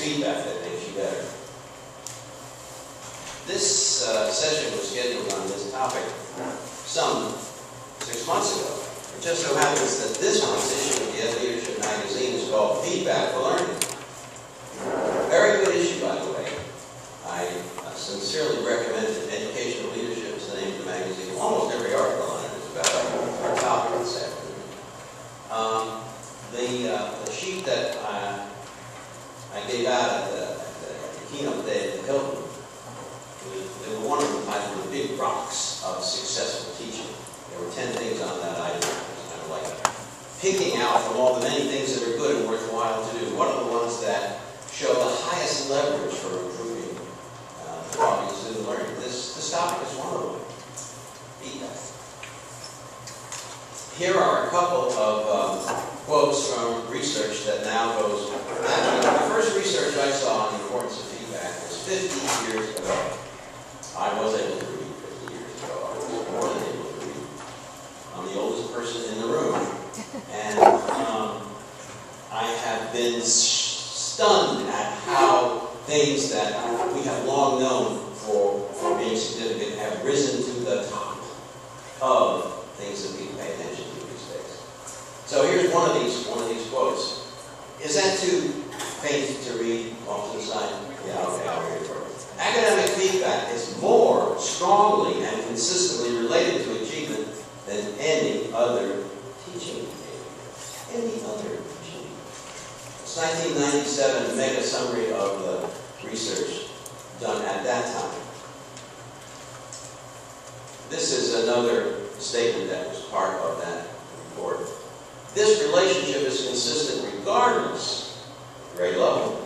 feedback that makes you better. This session was scheduled on this topic some 6 months ago. It just so happens that this month's issue of the Ed Leadership magazine is called Feedback for Learning. Very good issue, by the way. I sincerely recommend it. Educational Leadership is the name of the magazine. Almost every article on it is about our topic this afternoon. The sheet that I gave out at the keynote day at the Hilton, they were one of them titled The Big Rocks of Successful Teaching. There were 10 things on that item. It was kind of like picking out from all the many things that are good and worthwhile to do. What are the ones that show the highest leverage for improving the quality of student learning? This topic is one of them. Feedback. Here are a couple of quotes from research that now goes. Actually, the first research I saw on the importance of feedback was 50 years ago. I was able to read 50 years ago. I was more than able to read. I'm the oldest person in the room, and I have been stunned at how things that we have long known for being significant have risen to the top of things that people pay attention to these days. So here's one of these quotes. Is that too faint to read off to the side? Yeah, okay, I'll read it for you. Academic feedback is more strongly and consistently related to achievement than any other teaching behavior. Any other teaching behavior. It's 1997 mega summary of the research done at that time. This is another statement that was part of that report. This relationship is consistent regardless of grade level,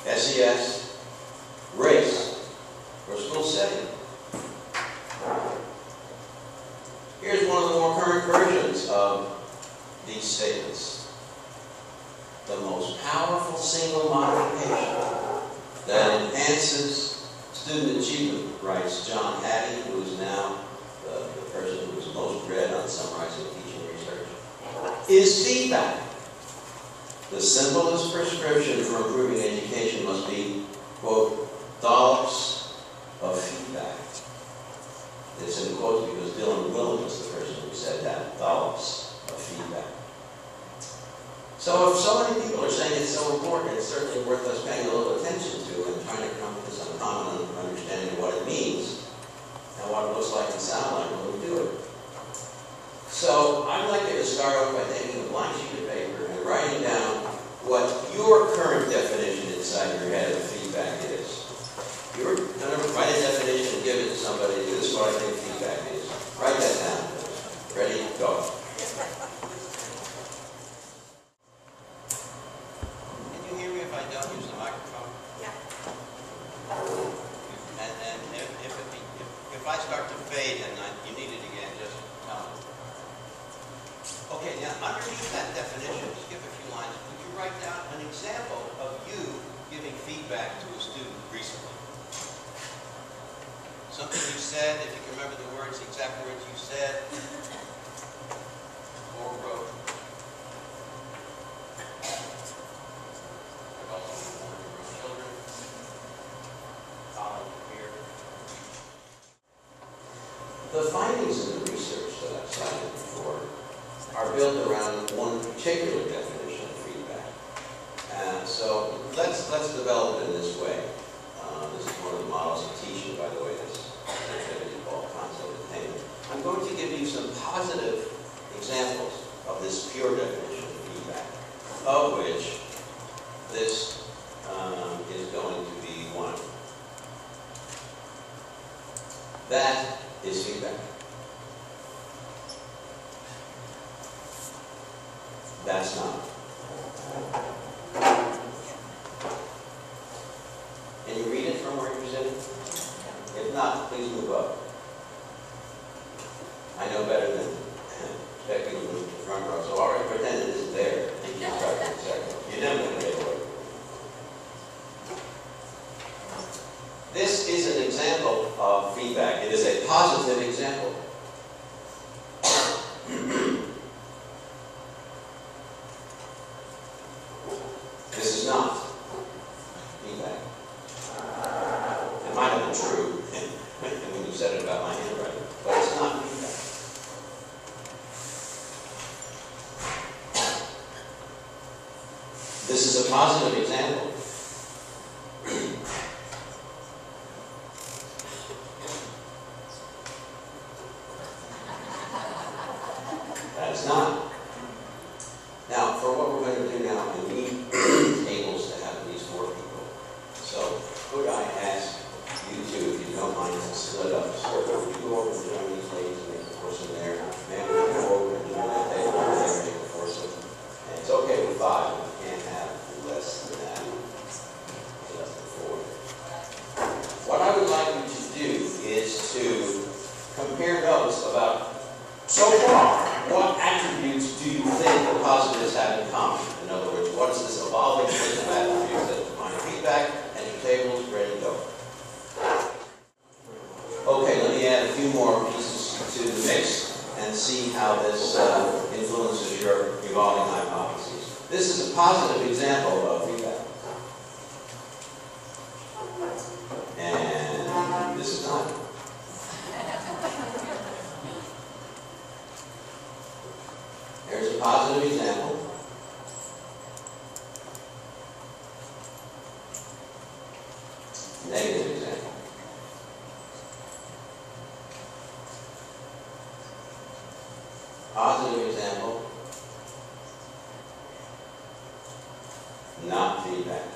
SES, race, or school setting. Here's one of the more current versions of these statements. The most powerful single modification that enhances student achievement, writes John Hattie, who is now the person who is most read on summarizing teaching research, is feedback. The simplest prescription for improving education must be, quote, dollops of feedback. It's in quotes because Dylan Willem was the person who said that, dollops of feedback. So if so many people are saying it's so important, it's certainly worth us paying a little attention to and trying to come to some common understanding of what it means and what it looks like and sound like when we do it. So I'd like you to start off by taking a blank sheet of paper and writing down what your current definition inside your head of feedback is. You're going to write a definition and give it to somebody. This is what I think feedback is. Write that down. Ready? Go. Can you hear me if I don't use the microphone? Yeah. And if I start to fade and you need it again, just tell me. Okay, now underneath that definition, skip a few lines. Would you write down an example of you giving feedback to a student recently? Something you said, if you can remember the words, the exact words you said or wrote. I've also been one of your own children. Colin here. The findings in the research that I've cited before are built around one particular definition of feedback. And so let's develop it in this way. This is one of the models of teaching, by the way, this activity called concept attainment. I'm going to give you some positive examples of this pure definition of feedback, of which this is going to be one. That is feedback. That's not. Can you read it from where you're sitting? If not, please move up. I know better than expect you to move to the front row, so already pretend it isn't there. You can start in a second. You're never going to get away. This is an example of feedback. It is a positive example. This is not. true when you said it about my handwriting, but it's not feedback. This is a positive example. That is not. Now, for what we're going to do now, we need tables to have at least 4 people. So, could I ask you two, if you don't mind, to split up? So, if you go over and join these ladies and make a foursome there, maybe we go over and join that table over there and make a foursome. And it's okay with 5, but you can't have less than that. Less than 4. What I would like you to do is to compare notes about, so far, what attributes do you think the positives have in common? In other words, what is this evolving list of attributes that define feedback, and your table is ready to go? Okay, let me add a few more pieces to the mix and see how this influences your evolving hypotheses. This is a positive example of feedback. And this is not. There's a positive example. Negative example. Positive example. Not feedback.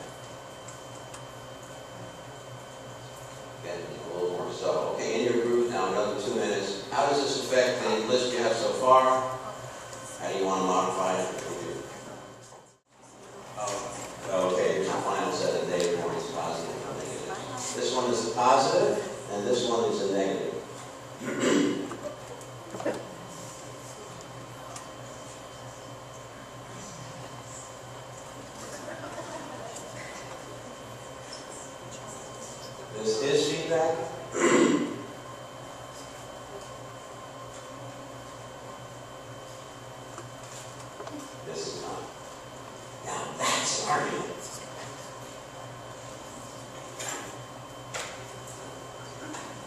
Getting a little more subtle. Okay, in your group now, another 2 minutes. How does this affect the list you have so far? How do you want to modify it? Okay, here's the final set of data points, positive and negative. This one is a positive, and this one is a negative. This is feedback. This is not. Now that's an argument.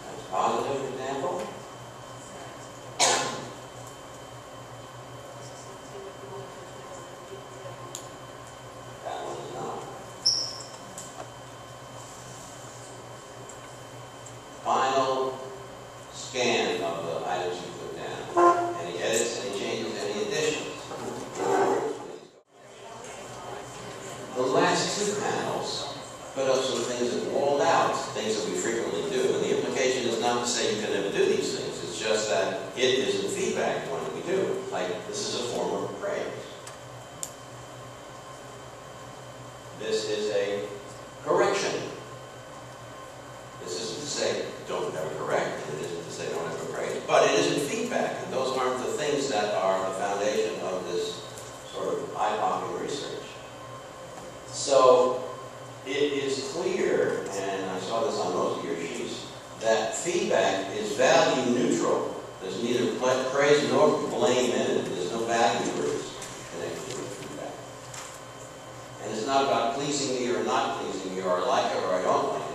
That's a positive example. That one is not. Final scan of the items you put down. Any edits, any changes, any additions? The last 2 panels put up some things that walled out, things that we frequently do. And the implication is not to say you can never do these things. It's just that it isn't feedback when we do it. Like, this is a form of praise. This is a correction. This isn't to say don't ever correct, and it isn't to say don't ever praise, but it isn't feedback. And those aren't the things that are the foundation of this sort of eye-popping research. So it is clear, and I saw this on most of your sheets, that feedback is value neutral. There's neither praise nor blame in it. There's no value connected with feedback. And it's not about pleasing me or not pleasing me, or I like it or I don't like it.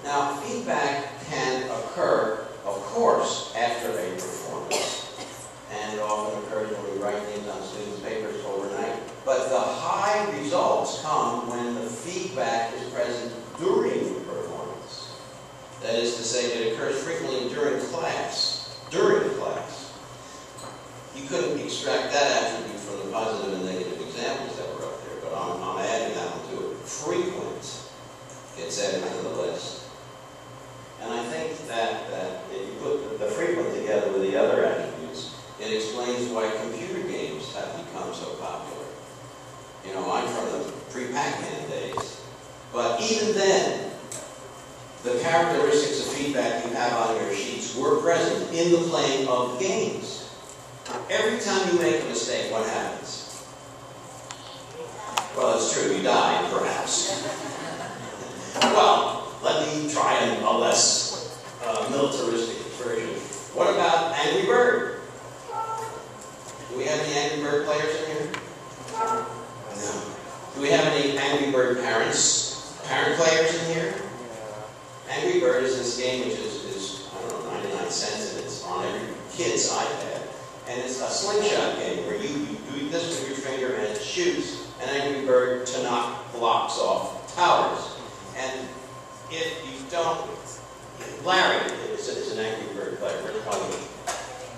Now, feedback can occur, of course, after a performance. And it often occurs when we write things on students' papers overnight. But the high results come when the feedback is present during the performance. That is to say, it occurs frequently during class. During class. You couldn't extract that attribute from the positive and negative examples that were up there, but I'm adding that one to it. Frequent gets added to the list. And I think that if you put the frequent together with the other attributes, it explains why computer games have become so popular. You know, I'm from the pre-Pac-Man days. But even then, the characteristics of feedback you have on your sheets were present in the playing of games. Every time you make a mistake, what happens? Well, it's true, you die, perhaps. Well, let me try a less militaristic version. What about Angry Bird? Do we have any Angry Bird players in here? No. Do we have any Angry Angry Bird parents, parent players in here? Angry Bird is this game which is I don't know, 99 cents, and it's on every kid's iPad. And it's a slingshot game where you do this with your finger and it shoots an Angry Bird to knock blocks off towers. And if you don't, Larry is an Angry Bird player.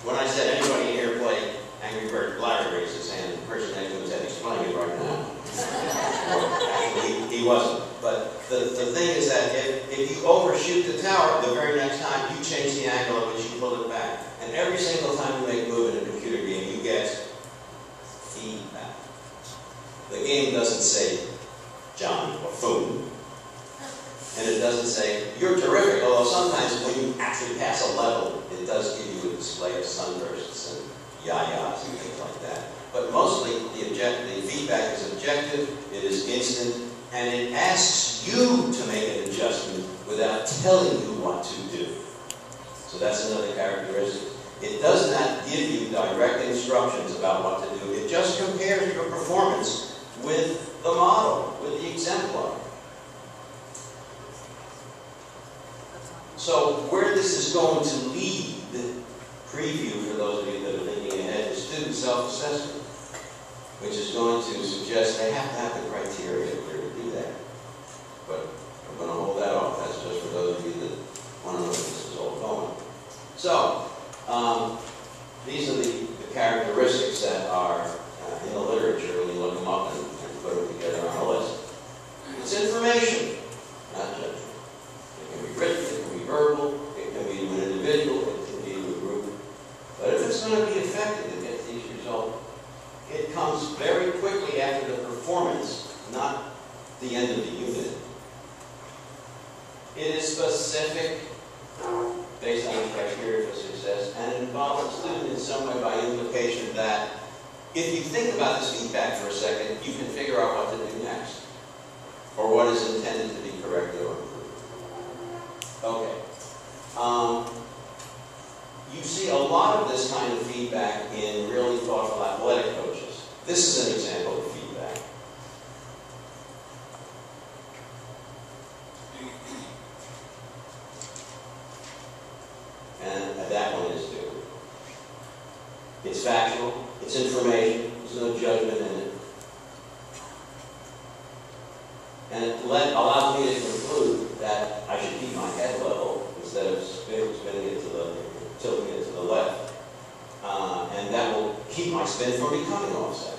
When I said anybody here play Angry Bird, Larry raised his hand. The person next to him said he's playing it right now. Actually, he wasn't. But the thing is that if you overshoot the tower, the very next time you change the angle at which you pull it back. And every single time you make a move in a computer game, you get feedback. The game doesn't say John or Foon. And it doesn't say, you're terrific, although sometimes when you actually pass a level, it does give you a display of sunbursts and yayas and things like that. But mostly, the feedback is objective, it is instant, and it asks you to make an adjustment without telling you what to do. So that's another characteristic. It does not give you direct instructions about what to do. It just compares your performance with the model, with the exemplar. So where this is going to lead, the preview for those of you that are thinking ahead, is student self-assessment, which is going to suggest they have to have the criteria in order to do that. But I'm going to hold that off. That's just for those of you that want to know where this is all going. So, these are the characteristics that are in the literature when you look them up and put them together on a list. It's information, not judgment. It can be written, it can be verbal, it can be to an individual, it can be to a group. But if it's going to be effective to get these results, it comes very quickly after the performance, not the end of the unit. It is specific, based on the criteria for success, and it involves the student in some way by implication that if you think about this feedback for a second, you can figure out what to do next, or what is intended to be corrected or improved. Okay. You see a lot of this kind of feedback in really thoughtful athletic coaches. This is an example of feedback. And that one is due. It's factual, it's information, there's no judgment in it. And it allows me to conclude that I should keep my head level instead of tilting it to the left. And that will keep my spin from becoming offset.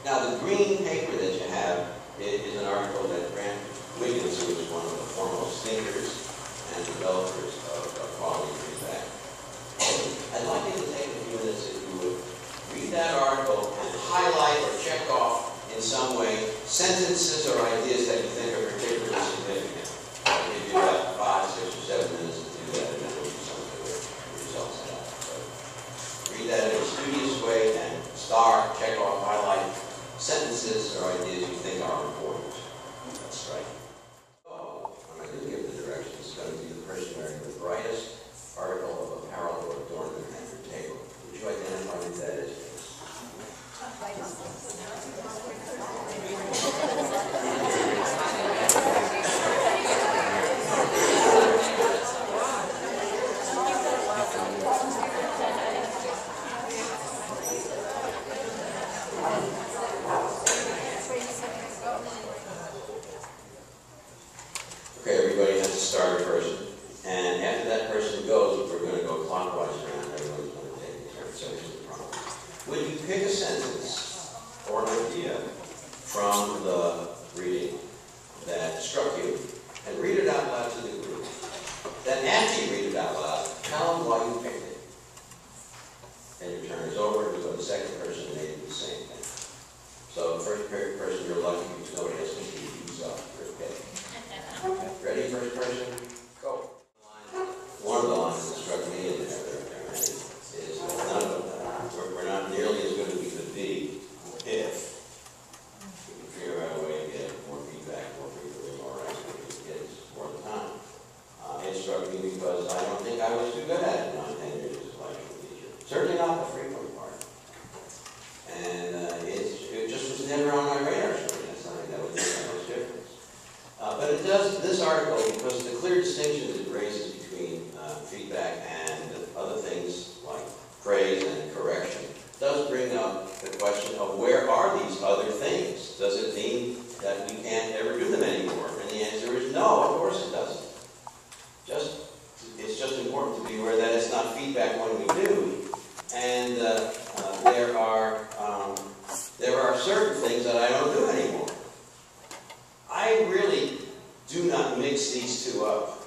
Now, the green paper that you have is an article that Grant Wiggins, who is one of the foremost thinkers and developers of quality feedback. I'd like you to take a few minutes, if you would, read that article and highlight or check off in some way sentences or ideas that you think are particularly significant. I'll give you about 5, 6, or 7 minutes to do that, and then we'll do some of the results of that. So read that in a studious way and star, check off, highlight sentences or ideas you think are important. That's right. Oh, I'm not going to give the directions. It's going to be the person wearing the brightest article of apparel or adornment at your table. Would you identify who that is? Okay, everybody has to start a person. And after that person goes, we're going to go clockwise around. Everyone's going to take a turn. So here's the problem. Would you pick a sentence or an idea from the reading that struck you and read it out loud to the group? Then after you read it out loud, tell them why you picked it. And your turn is over, and you go to the second person and they do the same thing. So the first person, you're lucky because nobody has to use up your pick. Ready, first person? Go. One of the lines that struck me in there is none of them. We're not nearly as good as we could be if we can figure out a way to get more feedback, more frequently, more accurately, get more of the time. It struck me because I don't think I was too good at it in my 10 years as a lecture teacher. Certainly not the frequent part. And it just was never on my radar screen. That's something that would make that much difference. But it does, this article, because the clear distinction that it raises between feedback and other things like praise and correction, does bring up the question of where are these other things? Does it mean that we can't ever do them anymore? And the answer is no, of course it doesn't. It's just important to be aware that it's not feedback when we do. And there are certain things that I don't do anymore. I really do not mix these two up.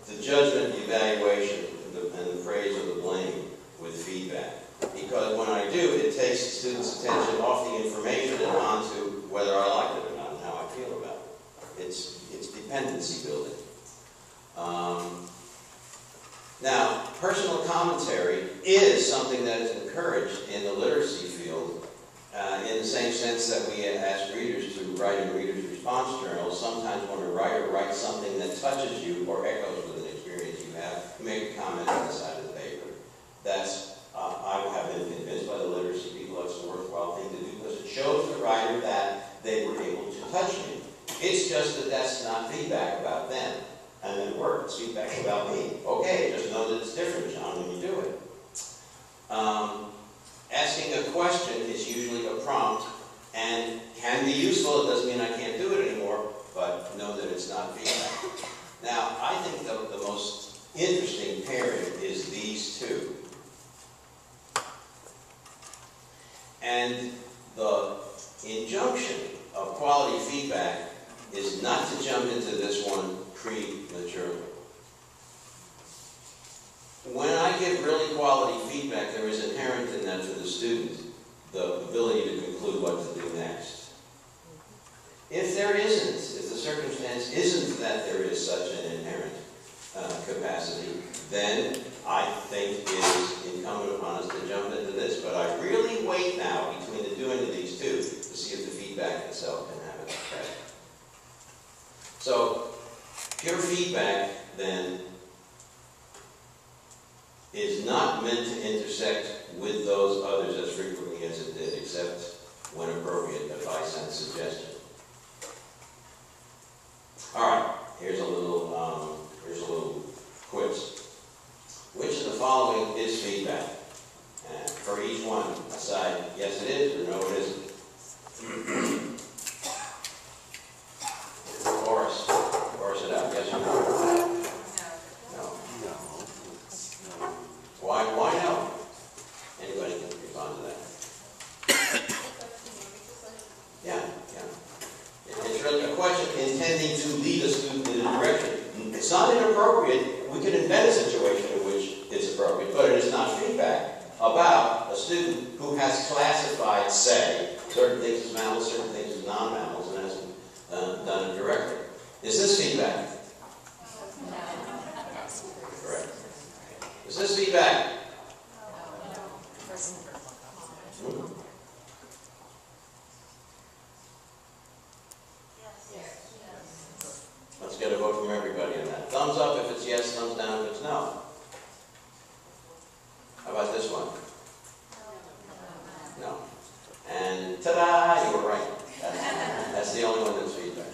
The judgment, the evaluation, and the praise or the blame with feedback. Because when I do, it takes the student's attention off the information and onto whether I like it or not and how I feel about it. It's dependency building. Now, personal commentary is something that is encouraged in the literacy field in the same sense that we ask readers to write in readers' response journals. Sometimes when a writer writes something that touches you or echoes with an experience you have, you make a comment on the side of the paper. I have been convinced by the literacy people that's a worthwhile thing to do because it shows the writer that they were able to touch me. It's just that that's not feedback about them. And then it's feedback about me. Okay, just know that it's different, John, when you do it. Asking a question is usually a prompt and can be useful. It doesn't mean I can't do it anymore, but know that it's not feedback. Now, I think the most interesting pairing is these two. And the injunction of quality feedback is not to jump into this one prematurely. When I give really quality feedback, there is inherent in that for the student the ability to conclude what to do next. If there isn't, if the circumstance isn't that there is such an inherent capacity, then I think it is incumbent upon us to jump into this. But I really wait now between the doing of these two to see if the feedback itself can have an effect. So, pure feedback, then, is not meant to intersect with those others as frequently as it did, except when appropriate, advice and suggestion. All right, here's a little quiz. Which of the following is feedback? And for each one, aside, yes it is or no it isn't. Chorus it out, yes or no? No. Why no? Anybody can respond to that. Yeah. It's really a question intending to lead a student in a direction. It's not inappropriate. We can invent a situation in which it's appropriate, but it is not feedback about a student who has classified, say, certain things as mammals, certain things as non-mammals, and hasn't done it directly. Is this feedback? Correct. Is this feedback? Let's get a vote from everybody on that. Thumbs up if it's yes, thumbs down if it's no. How about this one? No. And ta-da, you were right. That's the only one that's feedback.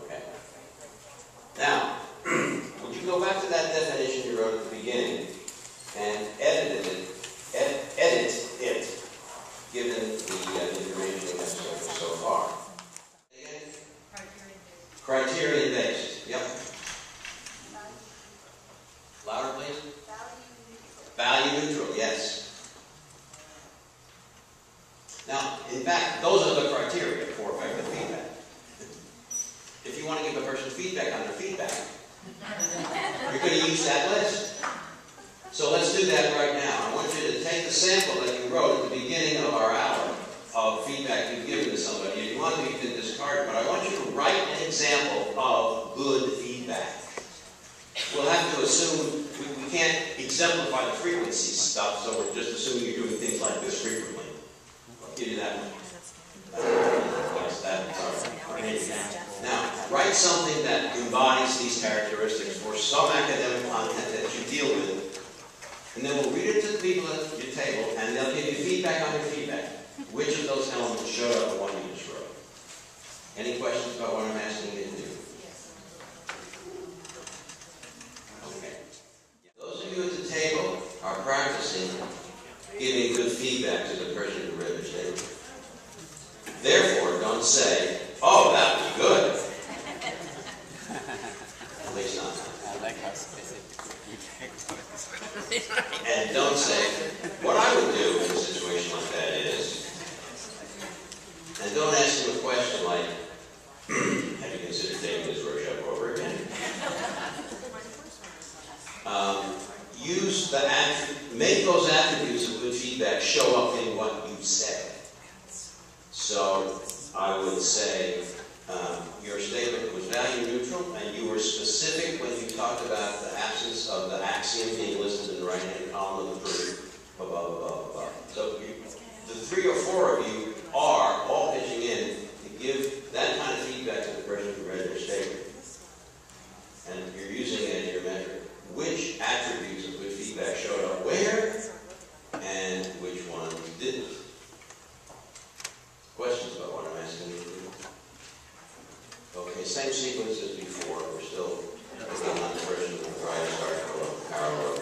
Okay. Now, would you go back to that definition you wrote at the beginning and edit it, given the information we have so far? Criterion-based. Yep. Louder, please. Value neutral, yes. Now, in fact, those are the criteria for effective feedback. If you want to give a person feedback on their feedback, you're going to use that list. So let's do that right now. I want you to take the sample that you wrote at the beginning of our hour of feedback you've given to somebody. If you want to, you can discard it, but I want you to write an example of good feedback. We'll have to assume, we can't exemplify the frequency stuff, so we're just assuming you're doing things like this frequently. I'll give you that one. Now, write something that embodies these characteristics for some academic content that you feedback on your feedback. Which of those elements showed up in the one you just wrote? Any questions about what I'm asking you to do? Okay. Those of you at the table are practicing giving good feedback to the person who read the statement. Therefore, don't say, "Oh, that was good." At least not. I like how specific feedback was. And don't say, "What I would do in a situation like that is," and don't ask him a question like, "Have you considered taking this workshop over again?" Make those attributes of good feedback show up in what you say. So I would say your statement was value neutral, and you were specific when you talked about the absence of the axiom being listed in the right-hand column of the proof, above. So the 3 or 4 of you are all pitching in to give that kind of feedback to the person who read their statement. And you're using it as your measure. Which attributes of good feedback showed up where, and which ones didn't? Questions about what I'm asking you to do? Okay, same sequence as before. We're still working on the version of the Friday article of parallel.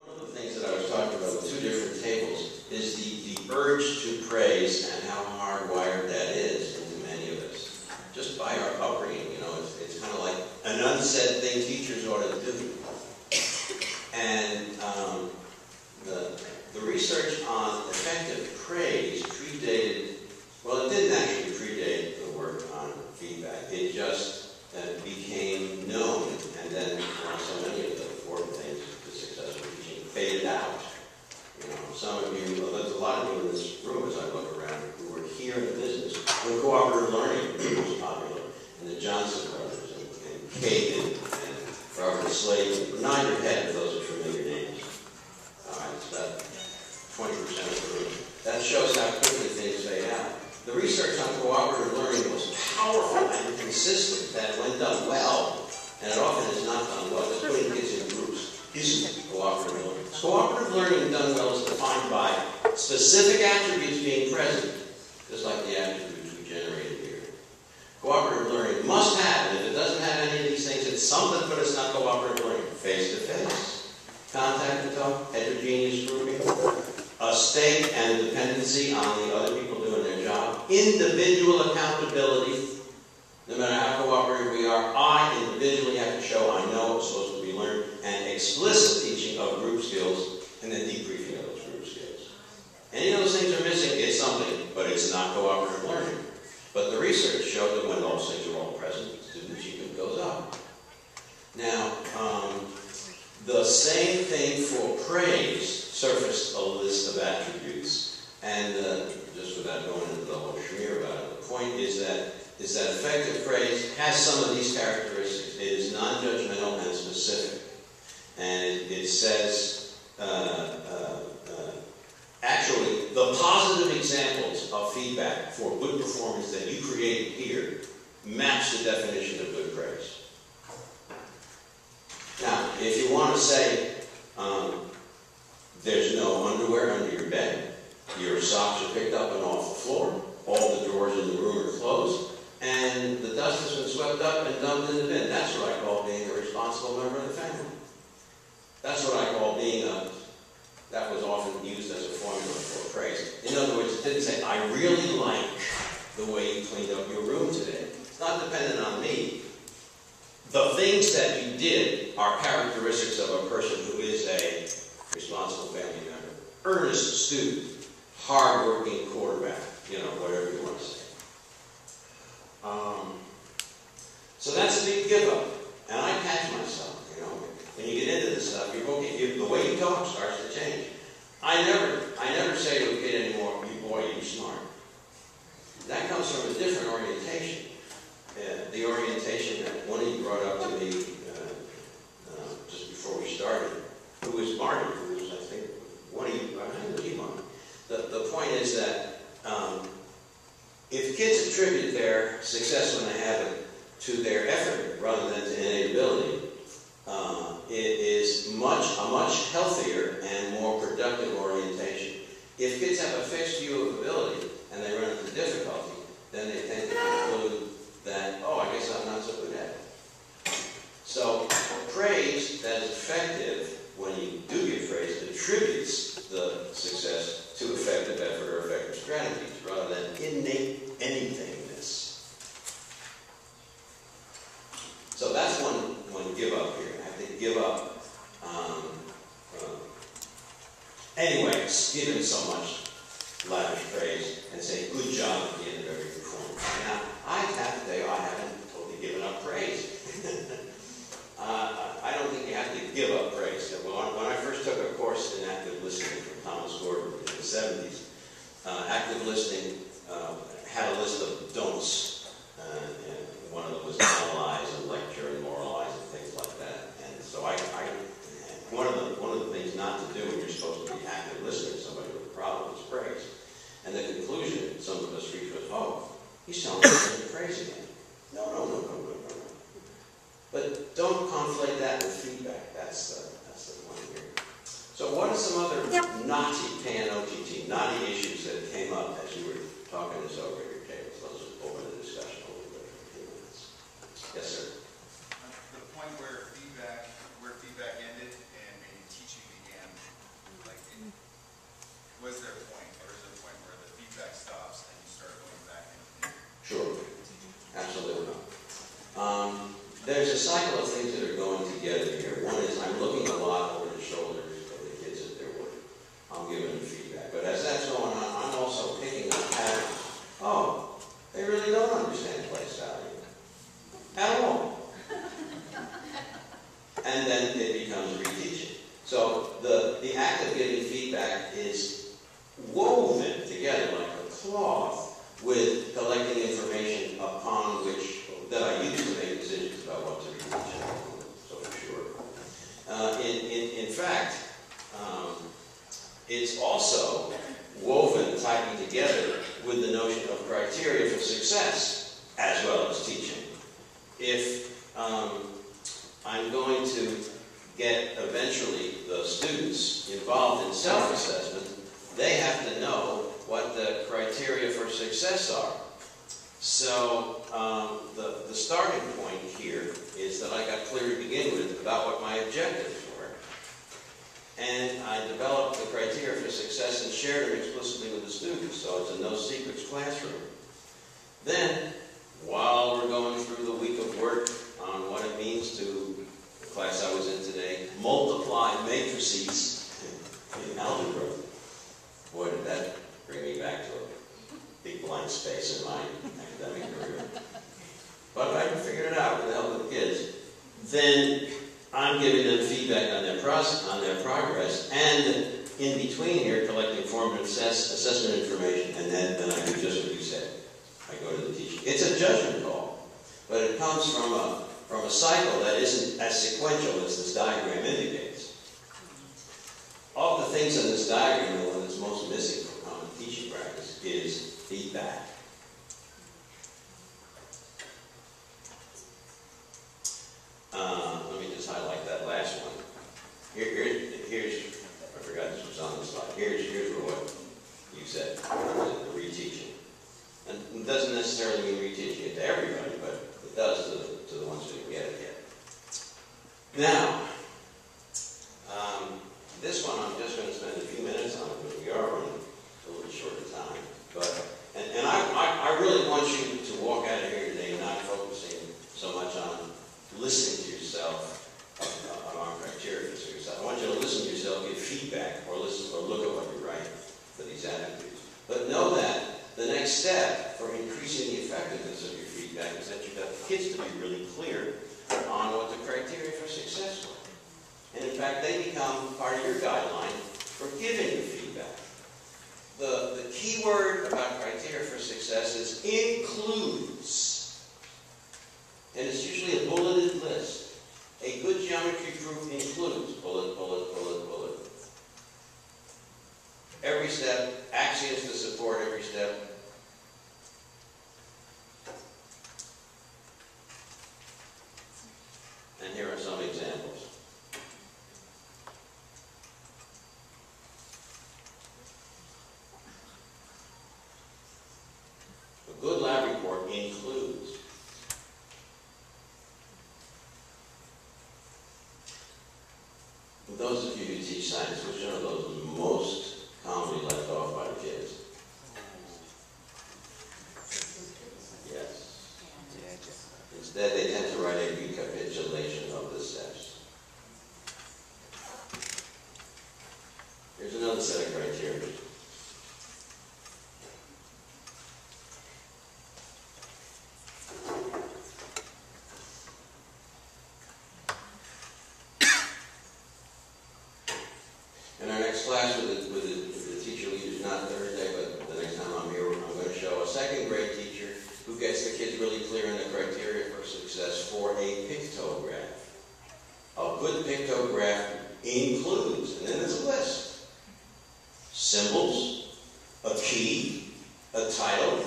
One of the things that I was talking about with 2 different tables is the urge to praise and how hardwired that is into many of us. Just by our upbringing, it's kind of like an unsaid thing teachers ought to do. And the research on effective praise predated, well, it didn't actually predate the work on feedback. It just became known, and then so many of the important things to successful teaching faded out. Some of you, well, there's a lot of you in this room as I look around who were here in the business when cooperative learning was popular, and the Johnson brothers, and Kagan, and Robert Slade. Nod your head if those are familiar names. All right, it's about 20% of the room. That shows how quickly things fade out. The research on cooperative learning was powerful and consistent, that when done well, and it often is not done well, just putting kids in groups isn't cooperative learning. Cooperative learning done well is defined by specific attributes being present, just like the attributes we generated here. Cooperative learning must have, and if it doesn't have any of these things, it's something, but it's not cooperative learning. Face-to-face, contact and talk, heterogeneous grouping, a stake and dependency on the other people doing their job, individual accountability. No matter how cooperative we are, I individually have to show I know what's supposed to be learned, and explicit teaching of group skills, and then debriefing of those group skills. Any of those things are missing, it's something, but it's not cooperative learning. But the research showed that when those things are all present, student achievement goes up. Now, the same thing for praise surfaced a list of attributes, and just without going into the whole schmear about it, the point is that effective praise has some of these characteristics. It is non-judgmental and specific. And it says, actually, the positive examples of feedback for good performance that you created here match the definition of good praise. Now, if you want to say, there's no underwear under your bed, your socks are picked up and off the floor, all the drawers in the room are closed, and the dust has been swept up and dumped in the bin. That's what I call being a responsible member of the family. That's what I call being that was often used as a formula for praise. In other words, it didn't say, I really like the way you cleaned up your room today. It's not dependent on me. The things that you did are characteristics of a person who is a responsible family member, earnest student, hard-working quarterback, whatever you want to say. So that's a big give-up. And I catch myself, when you get into this stuff, the way you talk starts to change. I never say to a kid anymore, you boy, you smart. That comes from a different orientation. The orientation that one of you brought up to me just before we started, who was Marty, who was, I think, one of you, I think it was you, Marty. The point is that if kids attribute their success when they have it to their effort rather than to innate ability, it is a much healthier and more productive orientation. If kids have a fixed view of ability and they run into difficulty, then they tend to conclude that, oh, I guess I'm not so good at it. So praise that is effective, when you do give praise, attributes the success to effective effort or effective strategies rather than innate anythingness. So that's one give up here. I have to give up. Anyway, give him so much lavish praise and say, good job at the end of every performance. Now, I have to tell you, I haven't totally given up praise. I don't think you have to give up praise. When I first took a course in active listening from Thomas Gordon in the 70s, active listening had a list of don'ts. And one of them was analyze and lecture and moralize and things like that. And so one of the things not to do when you're supposed to be active listening to somebody with a problem is praise. And the conclusion some of us reached was, oh, he's telling us to praise again. No. But don't conflate that with feedback. That's the point here. So what are some other naughty, K-N-O-T-T, naughty issues that came up as you were talking this over at your table? So let's just open the discussion a little bit for a few minutes. Yes, sir. The point where feedback ended and maybe teaching began, was there a point, or is there a point where the feedback stops and you start going back and Sure. Absolutely not. There's a cycle of things that are going together here. One is I'm looking a lot over the shoulders of the kids at their work. I'm giving them feedback. But as that's going on, I'm also picking up patterns. Oh, they really don't understand place value at all. And then it becomes reteaching. So the act of giving feedback is woven together like a cloth with collecting information upon which that I use to make decisions about what to reteach. So for sure. In fact, it's also woven tightly together with the notion of criteria for success as well as teaching. If I'm going to get eventually the students involved in self-assessment, they have to know what the criteria for success are. So the starting point here is that I got clear to begin with about what my objectives were. And I developed the criteria for success and shared them explicitly with the students. So it's a no secrets classroom. Then, while we're going through the week of work on what it means to, the class I was in today, multiply matrices in algebra, boy, did that bring me back to a big blank space in my academic career. But I figured it out with the help of the kids. Then I'm giving them feedback on their progress, and in between here, collecting formative assessment information, and then I do just what you said. I go to the teacher. It's a judgment call, but it comes from a cycle that isn't as sequential as this diagram indicates. Of the things in this diagram, the one that's most missing from common teaching practice is feedback. Let me just highlight that last one. Here's I forgot this was on the slide. Here's what you said, the reteaching. And it doesn't necessarily mean reteaching it to everybody, but it does to the ones who didn't get it yet. Now, this one I'm just going to spend a few minutes on because we are running a little short of time. And I really want you to walk out of here today not focusing so much on listening to yourself on criteria for yourself. I want you to listen to yourself, give feedback, or listen or look at what you write for these attitudes. But know that the next step for increasing the effectiveness of your feedback is that you've got the kids to be really clear on what the criteria for success were. And in fact, they become part of your guideline for giving you feedback. The key word about criteria for success is includes. And it's usually a bulleted list. A good geometry proof includes bullet, bullet, bullet, bullet. Every step, axioms to support every step. And here are some examples. Those of you who teach science, which are those most commonly left off by the kids? Yes. Instead, they tend to write a recapitulation of the steps. Here's another set of criteria. In our next class with the teacher leaders, not Thursday, but the next time I'm here, I'm going to show a second grade teacher who gets the kids really clear on the criteria for success for a pictograph. A good pictograph includes, and then there's a list, symbols, a key, a title,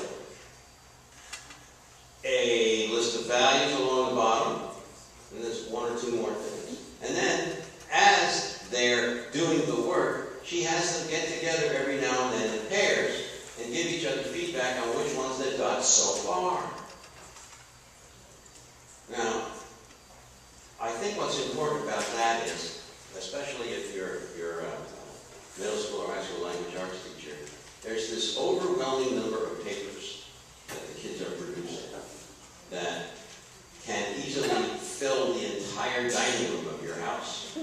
a list of values along the bottom, and there's one or two more things. And then, as they're doing the work, she has them get together every now and then in pairs and give each other feedback on which ones they've got so far. Now, I think what's important about that is, especially if you're a middle school or high school language arts teacher, there's this overwhelming number of papers that the kids are producing that can easily fill the entire dining room of your house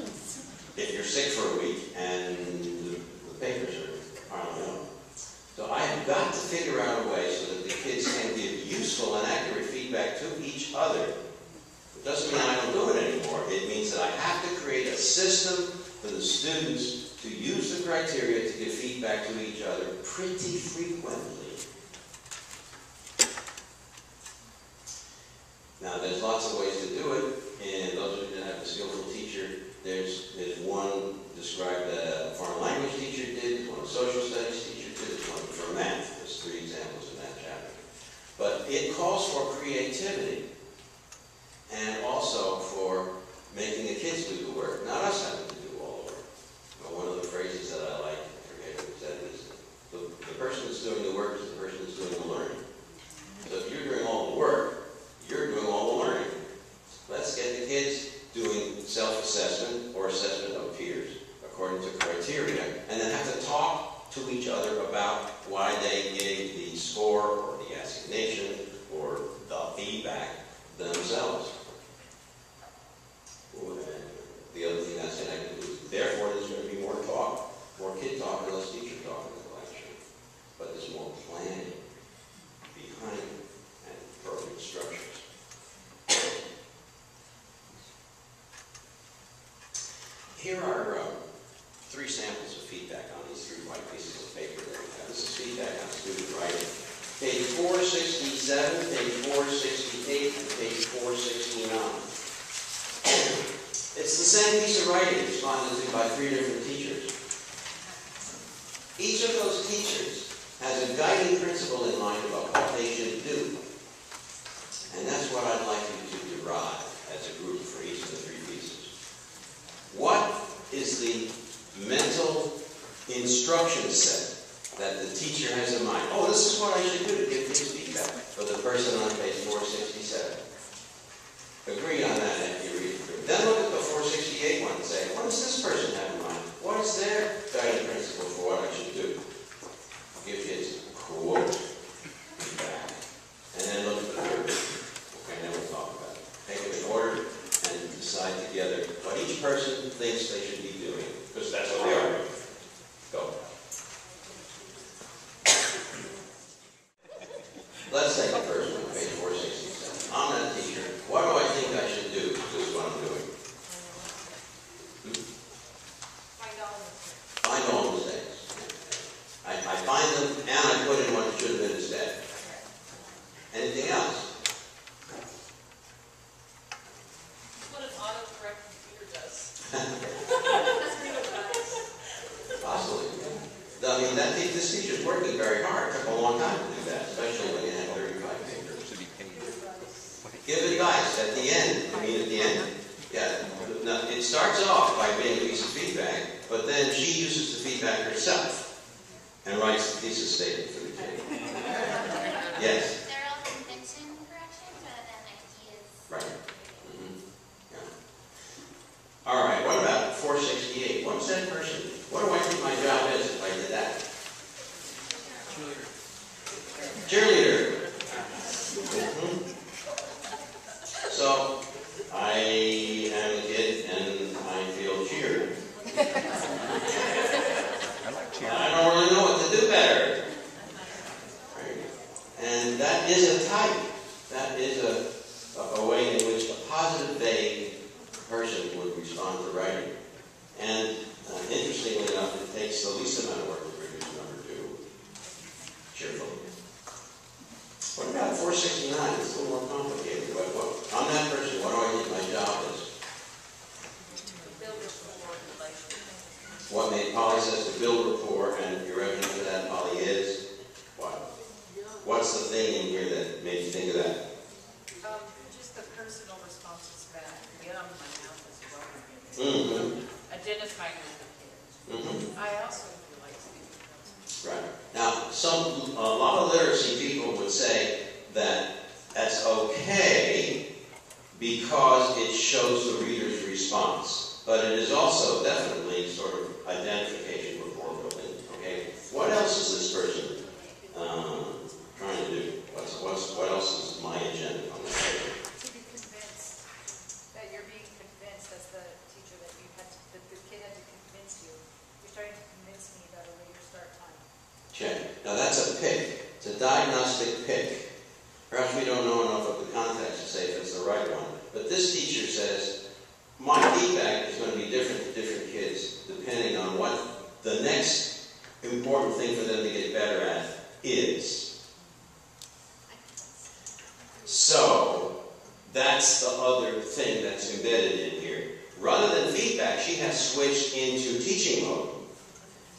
if you're sick for a week and the papers are piling up. So I have got to figure out a way so that the kids can give useful and accurate feedback to each other. It doesn't mean I don't do it anymore. It means that I have to create a system for the students to use the criteria to give feedback to each other pretty frequently. Now, there's lots of ways to do it, and those of you that have a skillful teacher, there's one described that a foreign language teacher did, there's one a social studies teacher did, there's one for math. There's 3 examples in that chapter. But it calls for creativity and also for making the kids do the work, not us having to do all the work. Well, one of the phrases that I like, I forget who said this, the person that's doing the work is the person that's doing the learning. So if you're doing all the work, you're doing all the learning. Let's get the kids doing self-assessment or assessment of peers according to criteria, and then have to talk to each other about why they gave the score or the assignation or the feedback themselves. The other thing that's connected is, therefore, there's going to be more talk, more kid talk, and less teacher talk in the classroom. But there's more planning behind it and appropriate structures. Here are 3 samples of feedback on these 3 white pieces of paper that we have. This is feedback on student writing. Page 467, page 468, and page 469. It's the same piece of writing responded to by 3 different teachers. Each of those teachers has a guiding principle in mind about what they should do. And that's what I'd like you to derive as a group for each of the 3 pieces. What is the mental instruction set that the teacher has in mind? Oh, this is what I should do to give kids feedback for the person on page 467. Agree on that after you read it through. Then look at the 468 one and say, what does this person have in mind? What is their guiding principle for what I should do? Give kids quote feedback. And then look at the third. Okay, then we'll talk about it. Take it in order and decide together what each person thinks they should be doing. Because that's what they are. Go. Let's take the first one, page 467. I'm that teacher. What do I think I should do? This is what I'm doing. Find all the mistakes. I find them and I put in what it should have been instead. Anything else? What an autocorrect computer does. Possibly. I mean, this teacher's working very hard. It took a long time to do that, especially when you have 35 papers. Give advice at the end. I mean, at the end. Yeah. Now, it starts off by being a piece of feedback, but then she uses the feedback herself and writes the thesis statement for the kid. Yes? They're all convention corrections rather than ideas. Right. Mm-hmm. Yeah. All right. What about 468? What do I think my job is if I did that? Cheerleader. Mhm. So, I am a kid and I feel cheered. I like cheer. I don't really know what to do better. Right? And that is a type. That is a way in which a positive, vague person would respond to writing. And interestingly enough, it takes the least amount of work to produce number 2. Cheerfully. What about 469? It's a little more complicated. I'm that person. What do I think my job is? Build rapport, relationship. What made Polly says to build rapport, and your evidence for that, Polly, is what? What's the thing in here that made you think of that? Just the personal responses back. Get on my mouth as well. Mm-hmm. Identifying with the kids. Mm-hmm. I also do like speaking. Right. Now, a lot of literacy people would say that that's okay because it shows the reader's response. But it is also definitely sort of identification rapport building. Okay. What else is this person trying to do? What else is my agenda on that paper? To be convinced that you're being convinced as the teacher that that the kid had to convince you. You're starting to convince me about a later start time. Check. Now that's a pick. It's a diagnostic pick. Perhaps we don't know enough of the context to say if it's the right one. But this teacher says, my feedback is going to be different to different kids depending on what the next important thing for them to get better at is. So, that's the other thing that's embedded in here. Rather than feedback, she has switched into teaching mode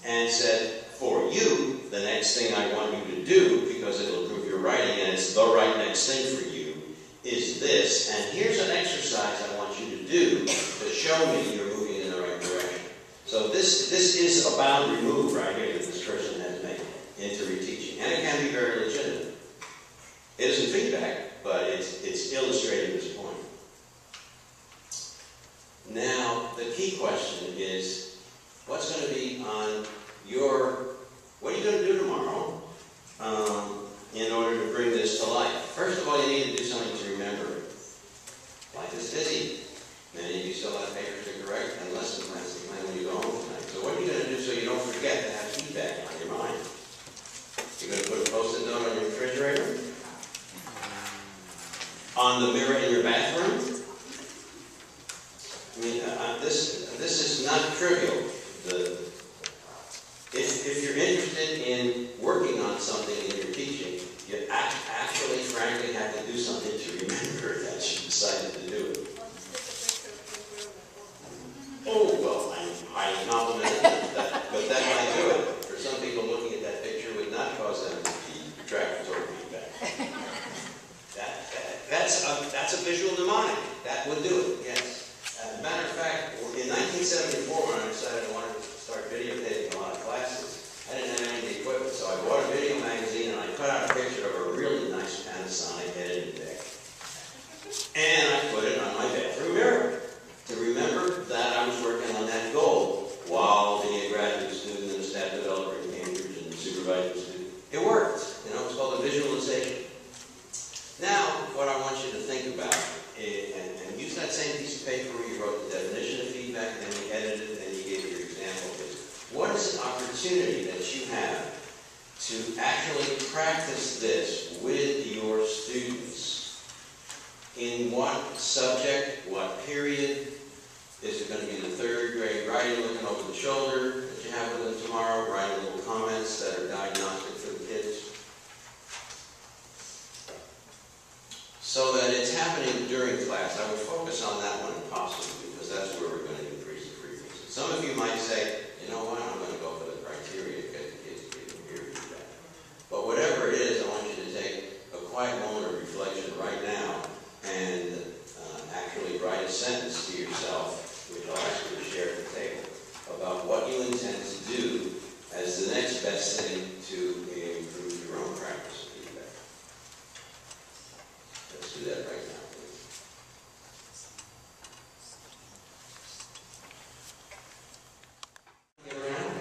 and said, for you, the next thing I want you to do, because it'll improve your writing and it's the right next thing for you, is this. And here's an exercise I want you to do to show me you're moving in the right direction. So this is a boundary move right here that this person has made into reteaching. And it can be very legitimate. It isn't feedback, but it's illustrating this point. Now, the key question is, what's going to be on what are you going to do tomorrow in order to bring this to life? First of all, you need to do something to remember. Life is busy. Many of you still have papers to correct and lesson plans to plan when you go home tonight. So what are you going to do so you don't forget to have feedback on your mind? You're going to put a post-it note on your refrigerator? On the mirror in your bathroom? I mean, this is not trivial. If you're interested in working on something in your teaching, you actually, frankly, have to do something to remember that you decided to do it. Oh, well, I'm highly complimented, but that might do it. For some people, looking at that picture would not cause them to be attracted toward feedback. That's a visual mnemonic. That would do it, yes. As a matter of fact, in 1974, when I decided I wanted to start videotaping a lot of classes, I didn't have any of the equipment, so I bought a video magazine and I cut out a picture of a really nice Panasonic editing deck. And I put it on my bathroom mirror to remember that I was working on that goal while being a graduate student and a staff developer in Cambridge and supervising student. It worked. You know, it's called a visualization. Now, what I want you to think about, and use that same piece of paper where you wrote the definition of feedback, and then you edited it, and you gave your example of it. What is an opportunity that you have to actually practice this with your students? In what subject, what period? Is it going to be the third grade writing, looking over the shoulder that you have with them tomorrow, writing little comments that are diagnostic for the kids? So that it's happening during class. I would focus on that one if possible, because that's where we're going to increase the frequency. Some of you might say, you know what, I'm going to go for the criteria to get the kids to even hear feedback. But whatever it is, I want you to take a quiet moment of reflection right now and actually write a sentence to yourself, which I'll ask you to share at the table, about what you intend to do as the next best thing to improve your own practice of feedback. Let's do that right now, please. Get around.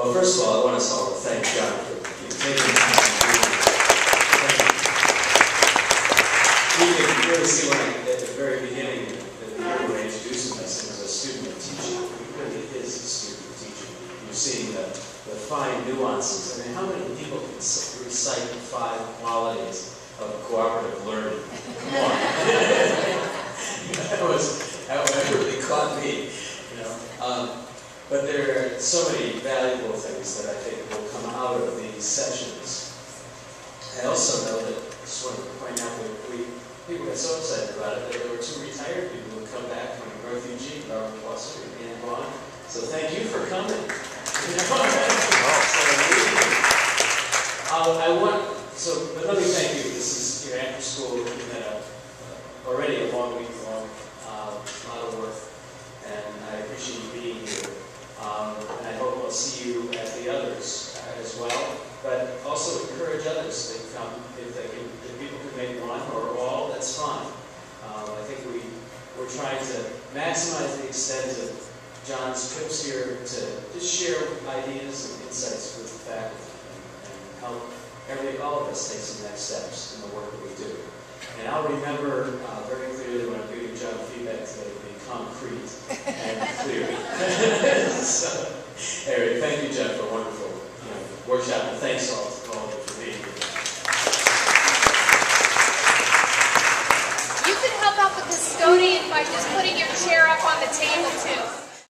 Well, first of all, I want us all to thank John for taking the time to do this. You can really see when at the very beginning of the year when I introduced him, I said, as a student of teaching, he really is a student of teaching. You're seeing the fine nuances. I mean, how many people can recite the 5 qualities of cooperative learning? Come on. that really caught me, you know. But there are so many valuable things that I think will come out of these sessions. I also know that, I just want to point out that people got so excited about it that there were 2 retired people who come back from North Eugene, Robert Foster and Ann Vaughn. So thank you for coming. But let me thank you. This is your after school. You've had already a long week long, a lot of work, and I appreciate you being here. And I hope I'll see you at the others as well. But also encourage others to come if people can make one or all. That's fine. I think we're trying to maximize the extent of John's trips here to just share ideas and insights with the faculty and help all of us take some next steps in the work that we do. And I'll remember very clearly when I'm giving John feedback today to be concrete and clear. So, anyway, thank you, John, for a wonderful workshop, and thanks all of you for being here. You can help out the custodian by just putting your chair up on the table too.